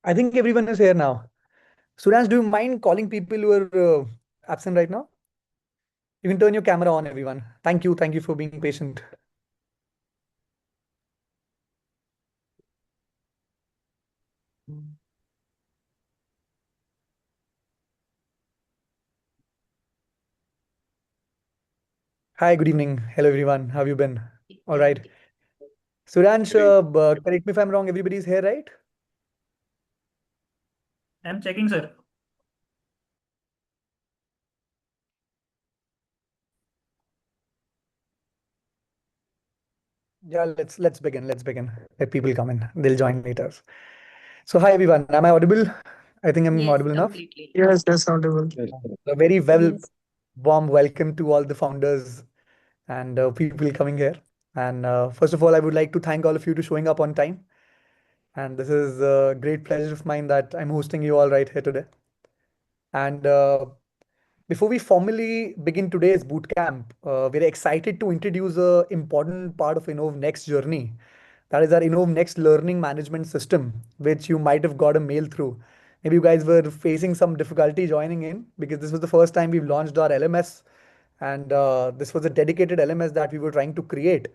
I think everyone is here now. Suraj, do you mind calling people who are absent right now? You can turn your camera on, everyone. Thank you. Thank you for being patient. Hi, good evening. Hello, everyone. How have you been? All right. Suraj, Great. correct me if I'm wrong. Everybody's here, right? I'm checking, sir. Yeah, let's begin. Let's begin. Let people come in. They'll join later. So, hi, everyone. Am I audible? I think I'm Yes, audible enough. completely. Yes, audible. A very Yes. warm welcome to all the founders and people coming here. And first of all, I would like to thank all of you to showing up on time. And this is a great pleasure of mine that I'm hosting you all right here today. And before we formally begin today's bootcamp, we're excited to introduce a important part of InnovNxt journey. That is our InnovNxt learning management system, which you might have got a mail through. Maybe you guys were facing some difficulty joining in because this was the first time we've launched our LMS, and this was a dedicated LMS that we were trying to create.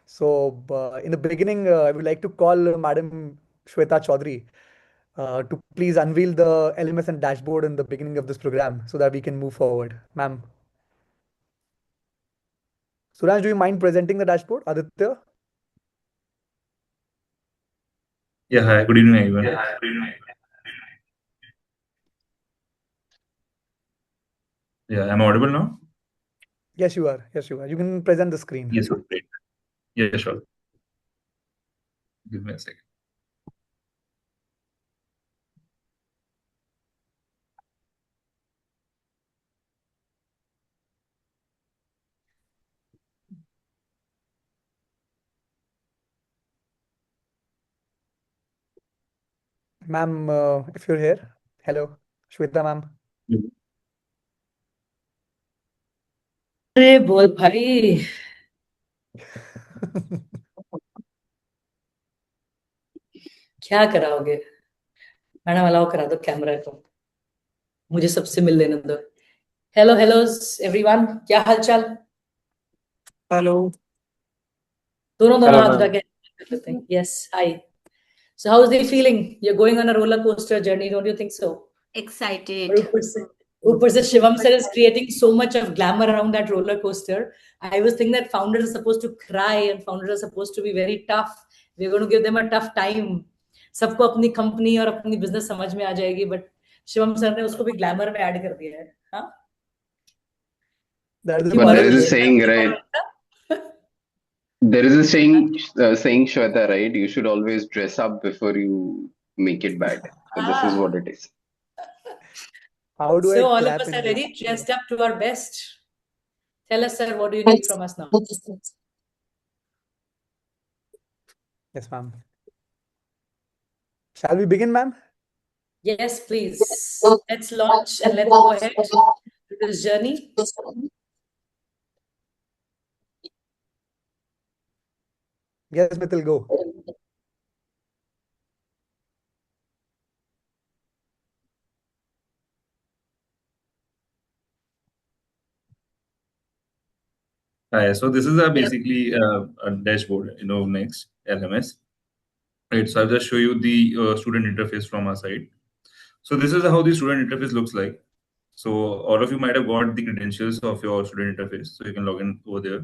So, in the beginning, I would like to call Madam Shweta Chaudhary to please unveil the LMS and dashboard in the beginning of this program so that we can move forward. Ma'am. Suraj, do you mind presenting the dashboard? Aditya? Yeah, hi. Good evening, everyone. Yeah, I'm audible now? Yes, you are. Yes, you are. You can present the screen. Yes, great. Yeah, sure. Give me a second. Ma'am, if you're here. Hello. Shweta, ma'am. अरे बोल भाई क्या कराओगे madam allow करा दो camera को मुझे सबसे मिल लेने दो हेलो हेलो एवरीवन क्या हालचाल Hello. दोनों दोनों Hello, हाथ उठा ma'am. के कर लेते हैं yes hi so how is the feeling you are going on a roller coaster journey don't you think so Excited. ऊपर से Shivam sir is creating so much of glamour around that roller coaster. I was thinking that founders are supposed to cry and founders are supposed to be very tough. We're going to give them a tough time. सबको अपनी company और अपनी business समझ में आ जाएगी but Shivam sir ने उसको भी ग्लैमर में ऐड कर दिया है हाँ That is the क्यों But there point Madhuri is a here. saying, right? There is a saying, Shweta, right? You should always dress up before you make it bad. So this is what it is. How do I So all of clap us are in this? ready, dressed up to our best. Tell us, sir, what do you need from us now? Yes, ma'am. Shall we begin, ma'am? Yes, please. Let's launch and let's go ahead to this journey. Yes, Mithil, go. Hi, so this is basically a dashboard, InnovNxt LMS. Right, so I'll just show you the student interface from our side. So this is how the student interface looks like. So all of you might have got the credentials of your student interface, so you can log in over there.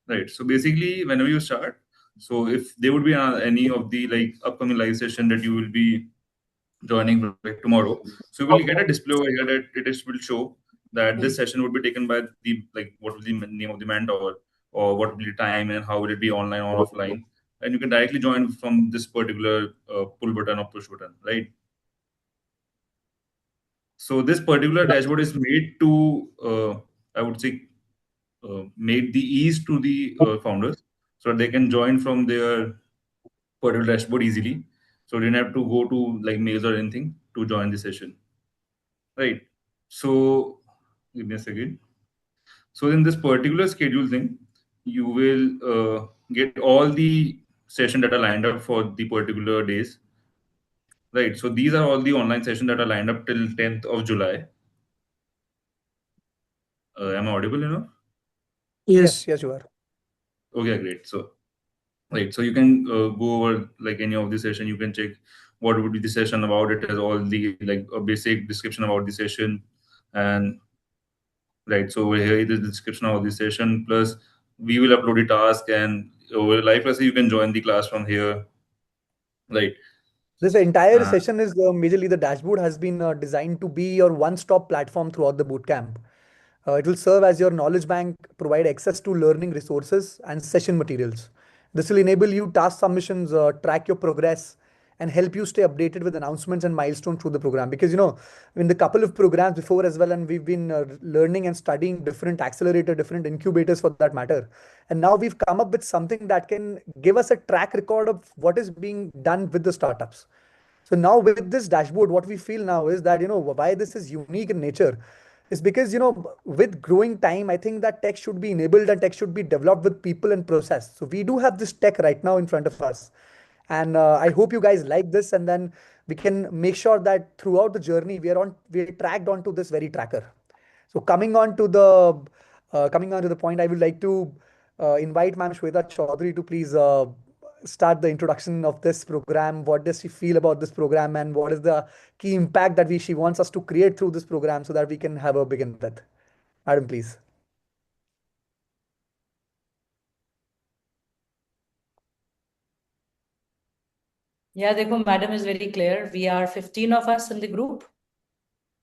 Right. So basically, whenever you start, so if there would be any of the like upcoming live session that you will be joining like tomorrow, so you will get a display over here that will show that this session would be taken by the like what will the name of the mentor or what will be the time and how will it be online or offline, and you can directly join from this particular pull button or push button, right? So this particular dashboard is made to, I would say, made the ease to the founders so that they can join from their particular dashboard easily. So they don't have to go to like mails or anything to join the session, right? So give me a second. So in this particular schedule thing, you will get all the session that are lined up for the particular days. Right. So these are all the online sessions that are lined up till 10th of July. Am I audible enough? Yes. Yes, you are. Okay, great. So, right. So you can go over like any of the session. You can check what would be the session about. It has all the like a basic description about the session, and right. So over here it is the description of the session. Plus, we will upload the task, and over live class you can join the class from here. Right. This entire Uh, session is majorly the dashboard has been designed to be your one-stop platform throughout the bootcamp. It will serve as your knowledge bank, provide access to learning resources and session materials. This will enable you task submissions, track your progress, and help you stay updated with announcements and milestones through the program. Because in the couple of programs before as well, and we've been learning and studying different accelerator, different incubators for that matter. And now we've come up with something that can give us a track record of what is being done with the startups. So now with this dashboard, what we feel now is that, why this is unique in nature is because, with growing time, I think that tech should be enabled and tech should be developed with people and process. So we do have this tech right now in front of us. And I hope you guys like this. And then we can make sure that throughout the journey, we're tracked onto this very tracker. So coming on to the point, I would like to invite Ma'am Shweta Chaudhary to please start the introduction of this program. What does she feel about this program, and what is the key impact that she wants us to create through this program so that we can have a begin with. Madam, please. Yeah, देखो, madam is very clear. We are 15 of us in the group.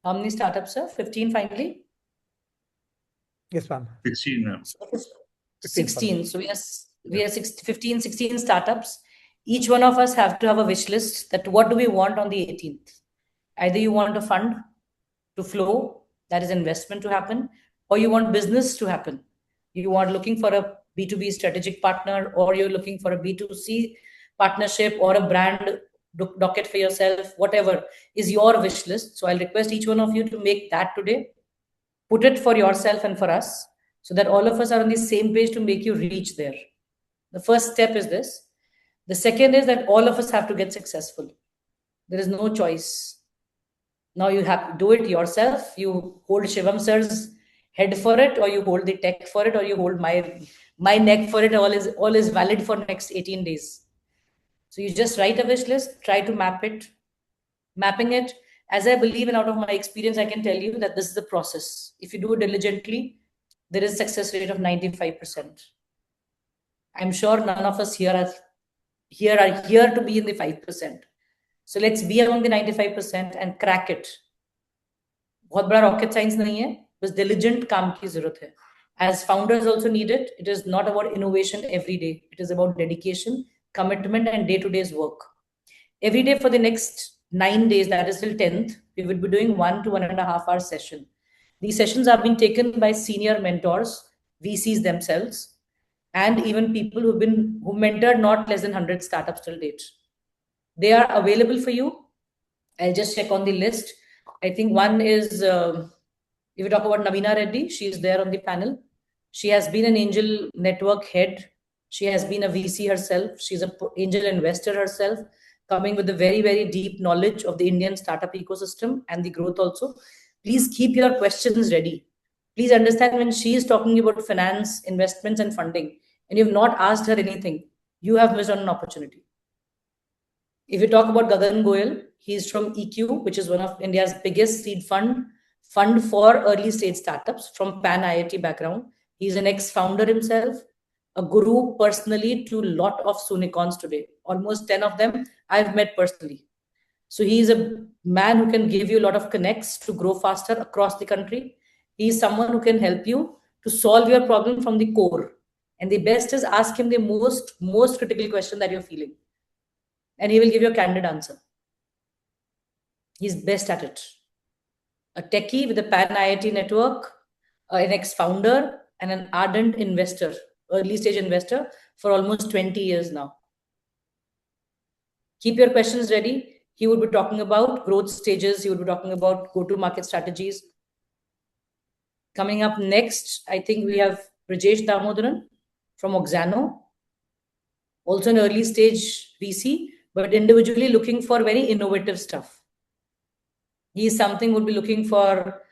How many startups, sir? 15 finally? Yes, ma'am. 16, ma'am. 16. So we are 15, 16 startups. Each one of us have to have a wish list that what do we want on the 18th? Either you want a fund to flow, that is investment to happen, or you want business to happen. You are looking for a B2B strategic partner, or you're looking for a B2C partnership or a brand docket for yourself, whatever is your wish list. So I'll request each one of you to make that today, put it for yourself and for us, so that all of us are on the same page to make you reach there. The first step is this. The second is that all of us have to get successful. There is no choice. Now you have to do it yourself. You hold Shivam sir's head for it, or you hold the tech for it, or you hold my neck for it. All is valid for next 18 days. So you just write a wish list, try to map it. Mapping it, as I believe and out of my experience, I can tell you that this is the process. If you do it diligently, there is a success rate of 95%. I'm sure none of us here are here to be in the 5%. So let's be among the 95% and crack it. बहुत बड़ा rocket science नहीं है, बस diligent काम की ज़रूरत है. As founders also need it. It is not about innovation every day. It is about dedication, commitment, and day-to-day's work. Every day for the next 9 days, that is till 10th, we will be doing 1 to 1.5 hour session. These sessions are being taken by senior mentors, VCs themselves, and even people who mentored not less than 100 startups till date. They are available for you. I'll just check on the list. I think one is, if we talk about Navina Reddy, she is there on the panel. She has been an angel network head. She has been a VC herself. She's an angel investor herself, coming with a very, very deep knowledge of the Indian startup ecosystem and the growth also. Please keep your questions ready. Please understand, when she is talking about finance, investments, and funding, and you've not asked her anything, you have missed on an opportunity. If you talk about Gagan Goyal, he's from EQ, which is one of India's biggest seed fund for early stage startups, from Pan IIT background. He's an ex-founder himself, a guru personally to a lot of Sunicons today. Almost 10 of them I've met personally. So he's a man who can give you a lot of connects to grow faster across the country. He's someone who can help you to solve your problem from the core. And the best is ask him the most critical question that you're feeling, and he will give you a candid answer. He's best at it. A techie with a Pan IIT network, an ex-founder, and an ardent investor, early stage investor for almost 20 years now. Keep your questions ready. He would be talking about growth stages. He would be talking about go-to-market strategies. Coming up next, I think we have Rajesh Damodaran from Oxano, also an early stage VC, but individually looking for very innovative stuff. He is something would be looking for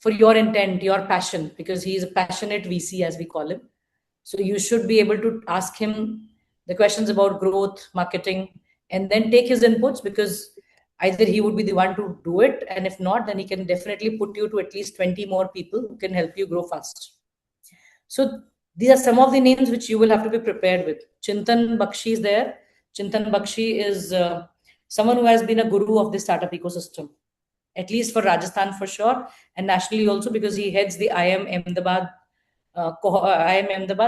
your intent, your passion, because he is a passionate VC, as we call him. So you should be able to ask him the questions about growth, marketing, and then take his inputs, because either he would be the one to do it, and if not, then he can definitely put you to at least 20 more people who can help you grow fast. So these are some of the names which you will have to be prepared with. Chintan Bakshi is there. Chintan Bakshi is someone who has been a guru of the startup ecosystem, at least for Rajasthan for sure, and nationally also, because he heads the IIM Ahmedabad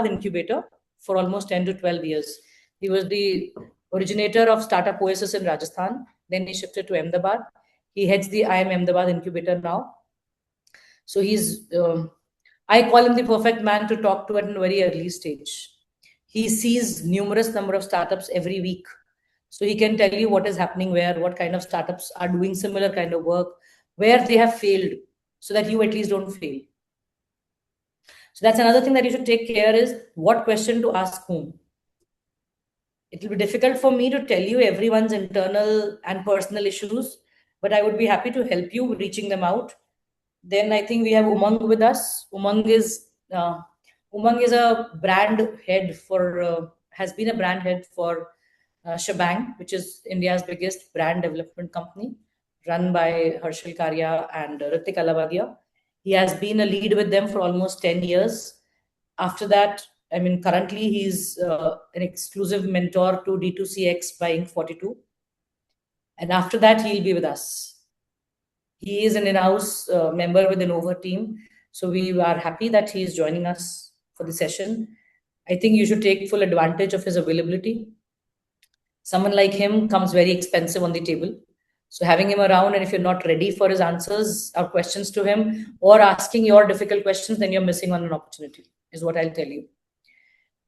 incubator for almost 10 to 12 years. He was the originator of Startup Oasis in Rajasthan. Then he shifted to Ahmedabad. He heads the IIM Ahmedabad incubator now. So he's, I call him the perfect man to talk to at a very early stage. He sees numerous number of startups every week. So he can tell you what is happening where, what kind of startups are doing similar kind of work, where they have failed, so that you at least don't fail. So that's another thing that you should take care is what question to ask whom. It will be difficult for me to tell you everyone's internal and personal issues, but I would be happy to help you reaching them out. Then I think we have Umang with us. Umang is a brand head for, has been a brand head for Shebang, which is India's biggest brand development company, run by Harshal Karya and Ritik Alavadia. He has been a lead with them for almost 10 years. After that, I mean, currently he's an exclusive mentor to D2CX by Inc42. And after that, he'll be with us. He is an in-house member with the Innovher team. So we are happy that he is joining us for the session. I think you should take full advantage of his availability. Someone like him comes very expensive on the table. So having him around, and if you're not ready for his answers or questions to him, or asking your difficult questions, then you're missing on an opportunity, is what I'll tell you.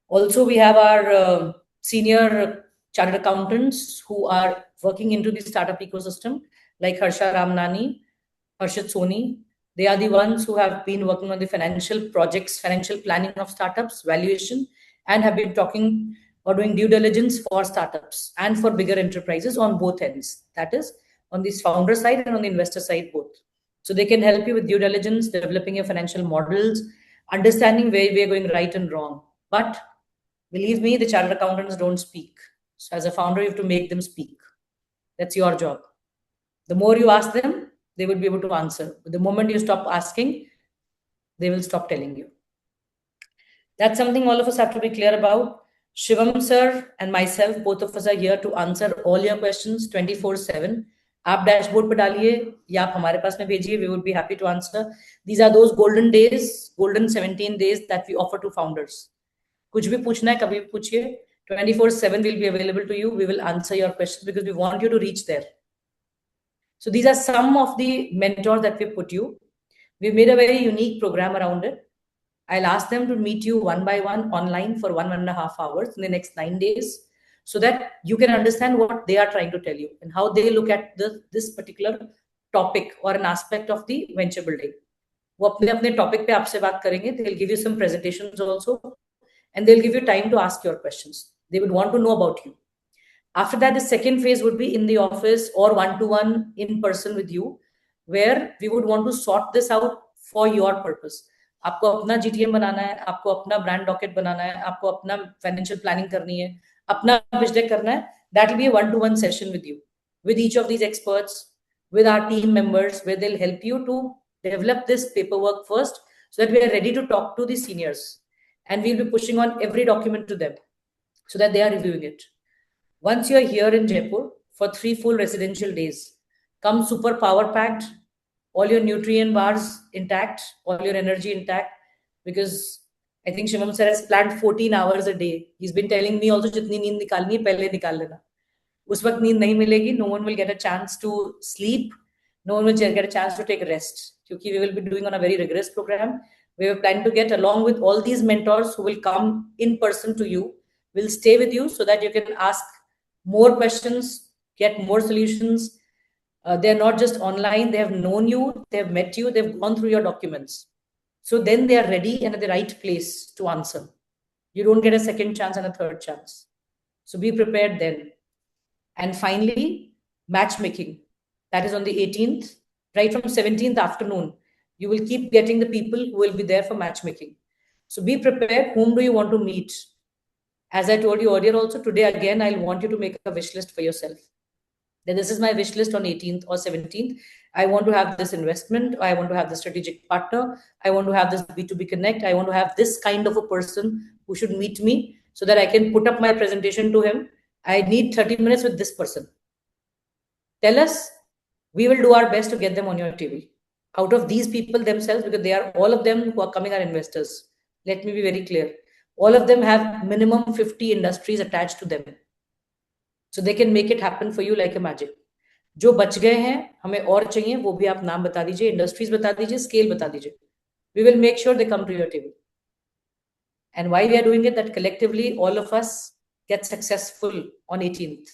Also, we have our senior chartered accountants who are working into the startup ecosystem, like Harsha Ramnani, Harshit Soni. They are the ones who have been working on the financial projects, financial planning of startups, valuation, and have been talking or doing due diligence for startups and for bigger enterprises on both ends. That is, on the founder side and on the investor side, both. So they can help you with due diligence, developing your financial models, understanding where we are going right and wrong. But believe me, the chartered accountants don't speak. So as a founder, you have to make them speak. That's your job. The more you ask them, they will be able to answer. But the moment you stop asking, they will stop telling you. That's something all of us have to be clear about. Shivam sir and myself, both of us are here to answer all your questions 24/7. आप dashboard पे डालिए या आप हमारे पास में भेजिए. We would be happy to answer. These are those golden days, golden 17 days that we offer to founders. कुछ भी पूछना है कभी भी पूछिए. 24/7 will be available to you. We will answer your questions because we want you to reach there. So these are some of the mentors that we put you. We made a very unique program around it. I'll ask them to meet you one by one online for 1.5 hours in the next 9 days, so that you can understand what they are trying to tell you and how they look at this particular topic or an aspect of the venture building. वो अपने topic पे आपसे बात करेंगे. They'll give you some presentations also, and they'll give you time to ask your questions. They would want to know about you. After that, the second phase would be in the office or one-to-one in person with you, where we would want to sort this out for your purpose. आपको अपना GTM बनाना है, आपको अपना brand docket बनाना है, आपको अपना financial planning करनी है, अपना pitch deck करना है. That will be a one-to-one session with you, with each of these experts, with our team members, where they'll help you to develop this paperwork first, so that we are ready to talk to the seniors, and we'll be pushing on every document to them, so that they are reviewing it. Once you are here in Jaipur for 3 full residential days, come super power packed, all your nutrient bars intact, all your energy intact, because I think Shivam sir has planned 14 hours a day. He's been telling me also, jitni neend nikalni hai, pehle nikal lena. Us waqt neend nahi milegi, no one will get a chance to sleep, no one will get a chance to take rest. Because we will be doing on a very rigorous program. We have planned to get along with all these mentors who will come in person to you, will stay with you, so that you can ask more questions, get more solutions. They're not just online, they have known you, they have met you, they've gone through your documents. So then they are ready and at the right place to answer. You don't get a second chance and a third chance. So be prepared then. And finally, matchmaking. That is on the 18th, right from 17th afternoon. You will keep getting the people who will be there for matchmaking. So be prepared. Whom do you want to meet? As I told you earlier also, today again, I'll want you to make a wish list for yourself. Then this is my wish list on 18th or 17th. I want to have this investment. I want to have the strategic partner. I want to have this B2B connect. I want to have this kind of a person who should meet me so that I can put up my presentation to him. I need 30 minutes with this person. Tell us, we will do our best to get them on your table. Out of these people themselves, because they are all of them who are coming are investors. Let me be very clear. All of them have minimum 50 industries attached to them. So they can make it happen for you like a magic. जो बच गए हैं हमें और चाहिए वो भी आप नाम बता दीजिए इंडस्ट्रीज बता दीजिए स्केल बता दीजिए we will make sure they come to your table and why we are doing it that collectively all of us get successful on 18th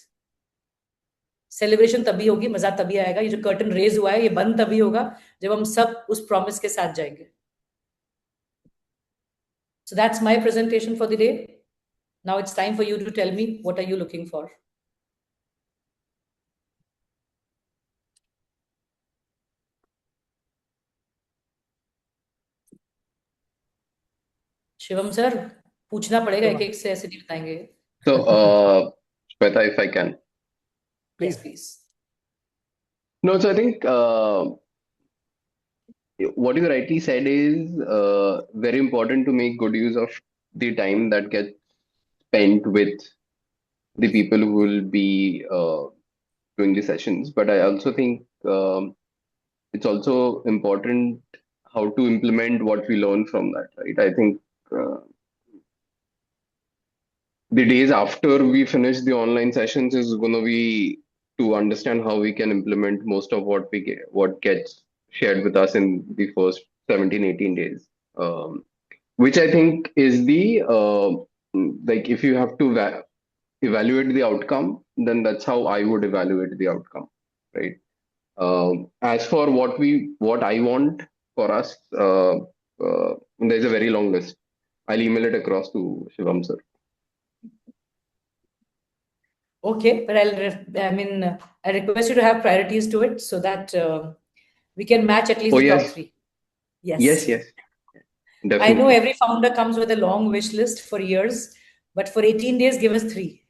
celebration तभी होगी मजा तभी आएगा ये जो कर्टन रेज हुआ है ये बंद तभी होगा जब हम सब उस प्रॉमिस के साथ जाएंगे so that's my presentation for the day now it's time for you to tell me what are you looking for Shivam sir पूछना पड़ेगा एक एक से ऐसे नहीं बताएंगे So, Shweta, if I can. yes please No, so I think what you rightly said is very important to make good use of the time that gets spent with the people who will be doing the sessions. But I also think it's also important how to implement what we learn from that, right? I think the days after we finish the online sessions is going to be to understand how we can implement most of what gets shared with us in the first 17 18 days which I think is the like if you have to evaluate the outcome then that's how I would evaluate the outcome, right? As for what I want for us, there's a very long list. I'll email it across to Shivam sir. Okay, but I request you to have priorities to it so that we can match at least the top three. Yes. Definitely. I know every founder comes with a long wish list for years, but for 18 days, give us 3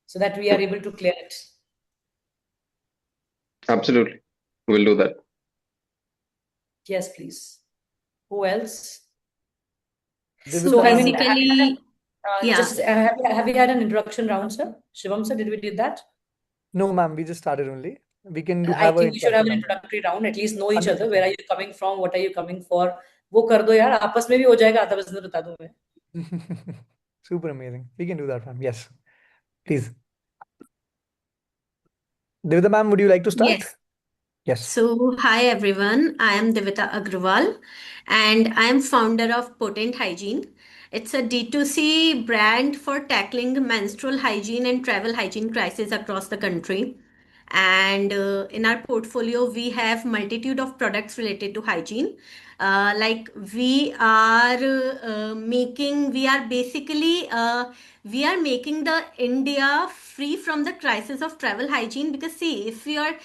so that we are able to clear it. Absolutely. We'll do that. Yes, please. Who else? So basically, have you had an introduction round, sir? Shivam sir, did we do that? No, ma'am, we just started only. We can do I think we should have an introductory round, at least know each other. Where are you coming from? What are you coming for? वो कर दो यार आपस में भी हो जाएगा आता बस बता दूं मैं Super amazing. We can do that, ma'am. Yes. Please. Devita ma'am, would you like to start? Yes. Yes. So, hi everyone. I am Devita Agrawal and I am founder of Potent Hygiene. It's a D2C brand for tackling menstrual hygiene and travel hygiene crisis across the country. And in our portfolio, we have multitude of products related to hygiene. Like we are making the India free from the crisis of travel hygiene because see, if we are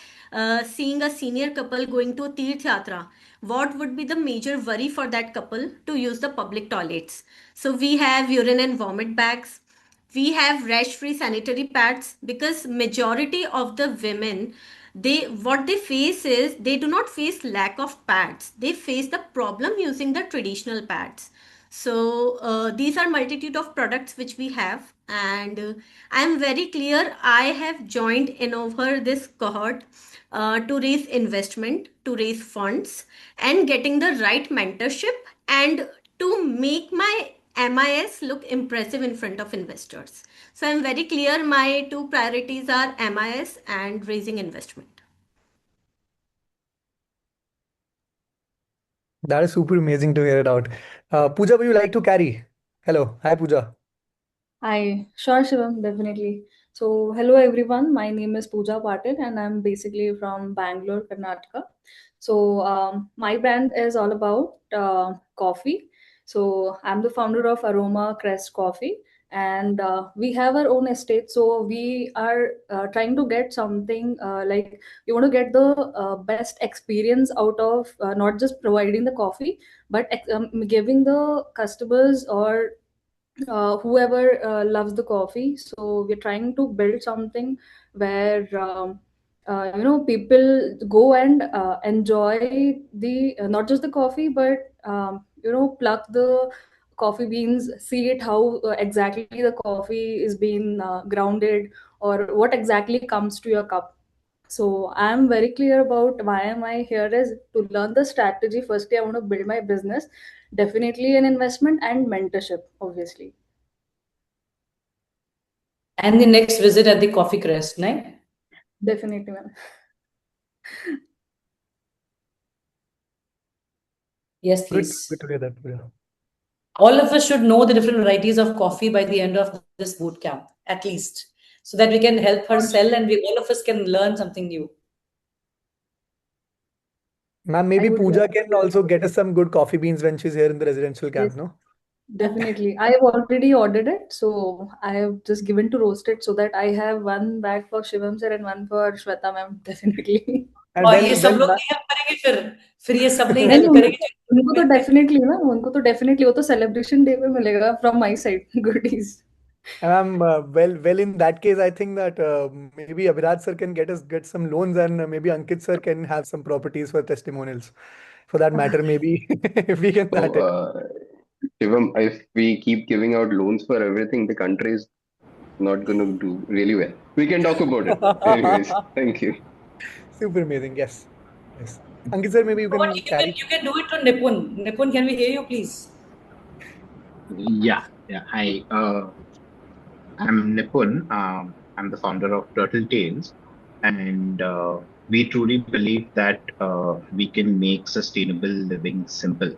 seeing a senior couple going to Tirth Yatra, what would be the major worry for that couple to use the public toilets? So we have urine and vomit bags. We have rash free sanitary pads because majority of the women what they face is they do not face lack of pads, they face the problem using the traditional pads. So these are multitude of products which we have, and I am very clear I have joined Innovher this cohort to raise investment, to raise funds, and getting the right mentorship, and to make my MIS look impressive in front of investors. So I'm very clear my 2 priorities are MIS and raising investment. That is super amazing to hear it out. Pooja, would you like to carry? Hello. Hi, Pooja. Hi, sure, Shivam, definitely. So, hello everyone. My name is Pooja Patil, and I'm basically from Bangalore, Karnataka. So, my brand is all about coffee. So, I'm the founder of Aroma Crest Coffee, and we have our own estate. So we are trying to get something like we want to get the best experience out of not just providing the coffee, but giving the customers or whoever loves the coffee. So we're trying to build something where people go and enjoy the not just the coffee, but pluck the coffee beans, see it how exactly the coffee is being grounded, or what exactly comes to your cup. So I'm very clear about why am I here is to learn the strategy. Firstly, I want to build my business, definitely an investment and mentorship, obviously. And the next visit at the Coffee Crest, right? Definitely, ma'am. Yes, Good, please. good to hear that, Pooja. All of us should know the different varieties of coffee by the end of this boot camp, at least, so that we can help her sell and all of us can learn something new. Ma'am, I maybe would Pooja love can also get us some good coffee beans when she's here in the residential Yes, camp, no? definitely. I have already ordered it, so I have just given to roast it so that I have one bag for Shivam sir and one for Shweta ma'am, definitely. And और ये सब लोग ma'am, नहीं help करेंगे फिर ये सब नहीं नहीं, help करेंगे उनको तो डेफिनेटली ना, उनको तो डेफिनेटली वो तो सेलिब्रेशन डे पे मिलेगा from my side goodies. ma'am, well, in that case, I think that maybe Abhiraj sir can get some loans, and maybe Ankit sir can have some properties for testimonials. For that matter, maybe if we can So, that it. Shivam, if we keep giving out loans for everything, the country is not going to do really well. We can talk about it. Anyways, thank you. Super amazing. Yes. Yes. Ankit sir, maybe you But can carry. you can do it to Nipun. Nipun, can we hear you, please? Yeah, yeah. Hi, I'm Nipun. I'm the founder of Turtle Tales, and we truly believe that we can make sustainable living simple.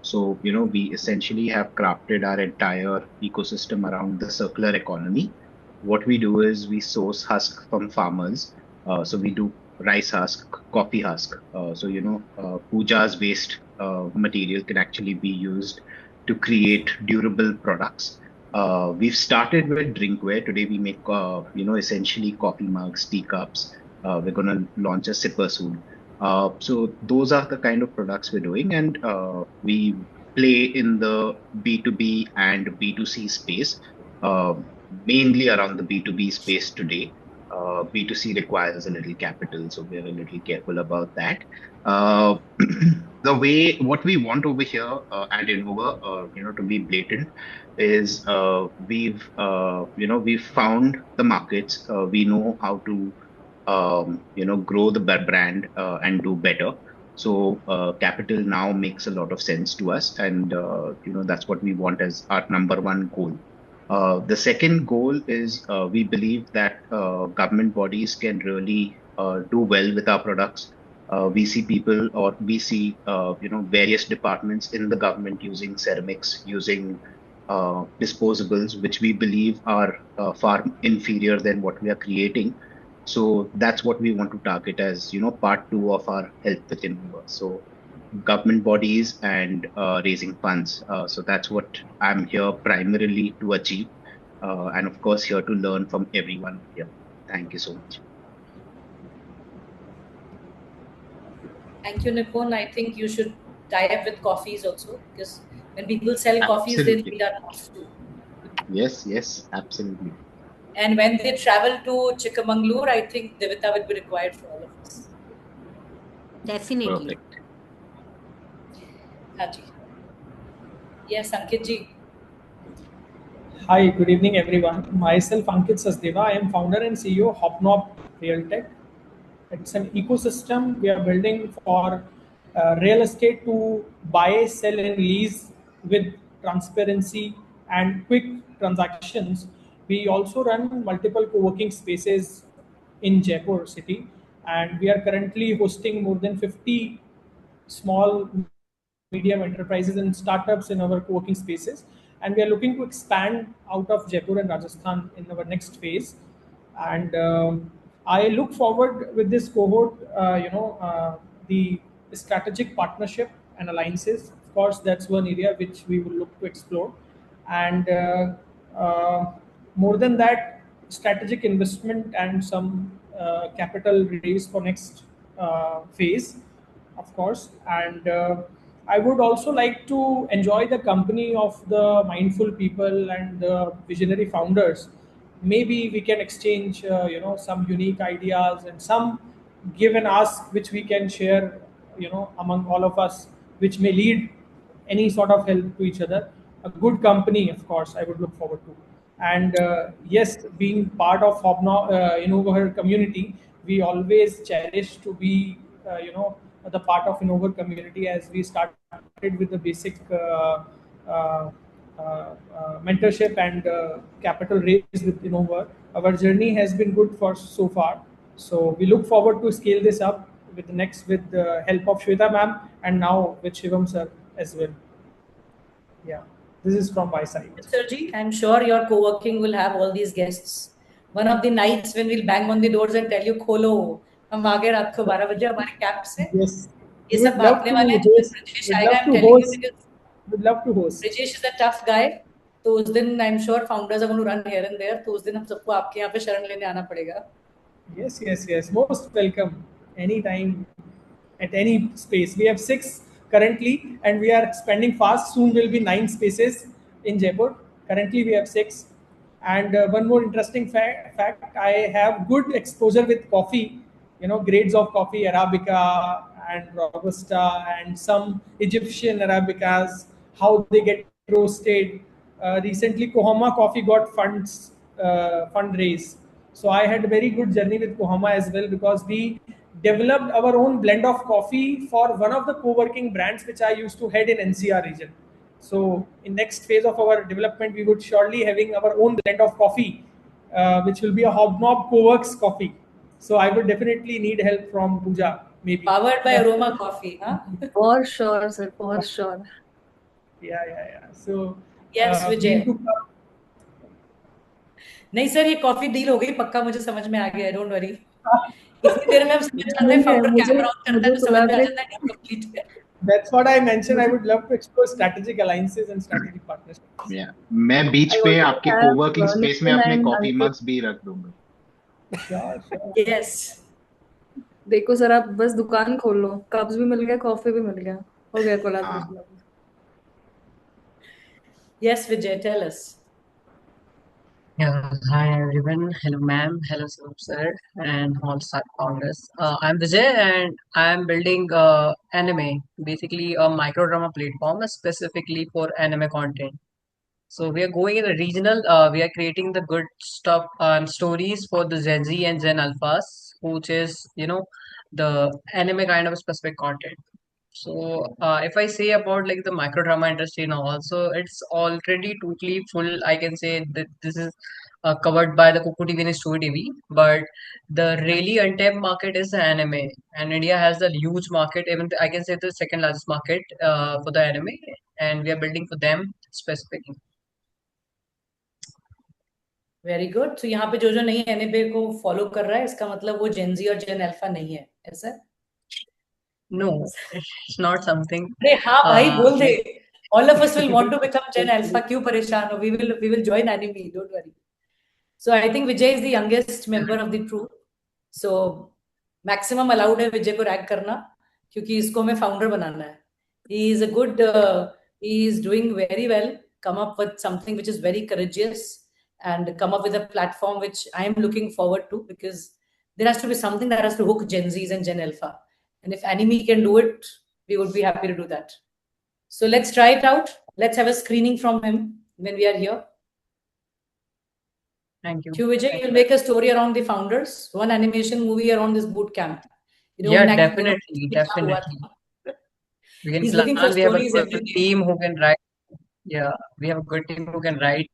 So, we essentially have crafted our entire ecosystem around the circular economy. What we do is we source husk from farmers. So we do rice husk, coffee husk. Puja's waste material can actually be used to create durable products. We've started with drinkware. Today we make, essentially coffee mugs, teacups. We're going to launch a sipper soon. So those are the kind of products we're doing, and we play in the B2B and B2C space, uh, mainly around the B2B space today. B2C requires a little capital, so we're a little careful about that. Uh, what we want over here at Innovher, to be blatant, is we've found the markets. We know how to grow the brand and do better. So capital now makes a lot of sense to us, and that's what we want as our number one goal. The second goal is we believe that government bodies can really do well with our products. We see people, or we see various departments in the government using ceramics, using disposables, which we believe are far inferior than what we are creating. So that's what we want to target as, part two of our Health Within Innovher. So government bodies and raising funds. So that's what I'm here primarily to achieve. And of course, here to learn from everyone here. Thank you so much. Thank you, Nipun. I think you should tie up with coffees also, because when people sell coffees, they Absolutely. need our coffee too. Yes, absolutely. And when they travel to Chikmagalur, I think Devita will be required for all of us. Definitely. Perfect. Haji. Yes, Ankit ji. Hi, good evening, everyone. Myself, Ankit Sasdeva. I am founder and CEO of Hopnop Realtech. It's an ecosystem we are building for real estate to buy, sell, and lease with transparency and quick transactions. We also run multiple co-working spaces in Jaipur city, and we are currently hosting more than 50 small, medium enterprises and startups in our co-working spaces. And we are looking to expand out of Jaipur and Rajasthan in our next phase. And I look forward with this cohort, the strategic partnership and alliances. Of course, that's one area which we will look to explore. and more than that, strategic investment and some capital raise for next phase, of course. And I would also like to enjoy the company of the mindful people and the visionary founders. Maybe we can exchange, some unique ideas and some give and ask which we can share, among all of us, which may lead any sort of help to each other. A good company, of course, I would look forward to. And yes, being part of Innovher community, we always cherish to be, the part of Innovher community, as we started with the basic uh, mentorship and capital raise with Innovher. Our journey has been good for so far. So we look forward to scale this up with the next, with the help of Shweta ma'am, and now with Shivam sir as well. Yeah, this is from my side. Sirji, I'm sure your co-working will have all these guests. One of the nights when we'll bang on the doors and tell you, "Kholo, हम आ गए रात को 12 बजे हमारे cab से." Yes, ये we सब would love भागने to वाले हैं. host. Brijesh Would आएगा, love I'm to telling you, host. because Would love to host. Brijesh is a tough guy. तो उस दिन I'm sure founders are going to run here and there. तो उस दिन हम सबको आपके यहाँ पे शरण लेने आना पड़ेगा. Yes. Most welcome. Anytime, at any space. We have 6 currently, and we are expanding fast. Soon will be 9 spaces in Jaipur. Currently, we have 6. And one more interesting fact, I have good exposure with coffee. Grades of coffee, Arabica and Robusta, and some Egyptian Arabicas, how they get roasted. Recently, Kohoma Coffee got fundraise. So I had a very good journey with Kohoma as well, because we developed our own blend of coffee for one of the co-working brands which I used to head in NCR region. So in next phase of our development, we would surely having our own blend of coffee, which will be a Hobnob Co-works coffee. So I would definitely need help from Pooja, maybe. Powered by Aroma Coffee, huh? For sure, sir, for sure. Yeah. So Yes, Vijay. to नहीं sir, ये coffee deal हो गई पक्का, मुझे समझ में आ गया है, डोंट वरी. इतनी देर में हम समझ जाते हैं, फाउंडर कैमरा ऑन करता है तो समझ में आ जाता है कि कंप्लीट है. That's what I mentioned. I would love to explore strategic alliances and strategic partnerships. Yeah. मैं बीच पे आपके कोवर्किंग स्पेस में अपने कॉफी मग्स भी रख दूंगा. Sure. Yes. देखो सर, आप बस दुकान खोल लो, कप्स भी मिल गया, कॉफी भी मिल गया, हो गया collaboration. Yes, Vijay, tell us. Yeah, hi everyone. Hello, ma'am. Hello, sir, and all start founders. I'm Vijay, and I'm building anime, basically a micro drama platform specifically for anime content. So we are going in the regional. We are creating the good stuff and stories for the Gen Z and Gen Alphas, which is the anime kind of specific content. So if I say about like the micro drama industry now, also it's already totally full. I can say that this is covered by the Coco TV and Studio TV, but the really untapped market is the anime, and India has the huge market. Even I can say the second largest market for the anime, and we are building for them specifically. Very good. तो यहाँ पे जो नहीं एनएबे को follow कर रहा है, इसका मतलब वो जेन जी और जेन अल्फा नहीं है, ऐसा? No, it's not something. अरे हाँ भाई, बोल दे. All of us will want to become Gen Alpha. क्यों परेशान हो? We will join anime. Don't worry. So I think Vijay is the youngest member of the troop. So maximum allowed है विजय को rag करना, क्योंकि इसको हमें फाउंडर बनाना है. He is a good. He is doing very well. Come up with something which is very courageous, and come up with a platform which I am looking forward to, because there has to be something that has to hook Gen Zs and Gen Alpha. And if anime can do it, we would be happy to do that. So let's try it out. Let's have a screening from him when we are here. Thank you. Vijay, you'll make a story around the founders, one animation movie around this boot camp. Yeah, definitely. We can He's plan. looking for We have a stories good every day. team who can write. Yeah, we have a good team who can write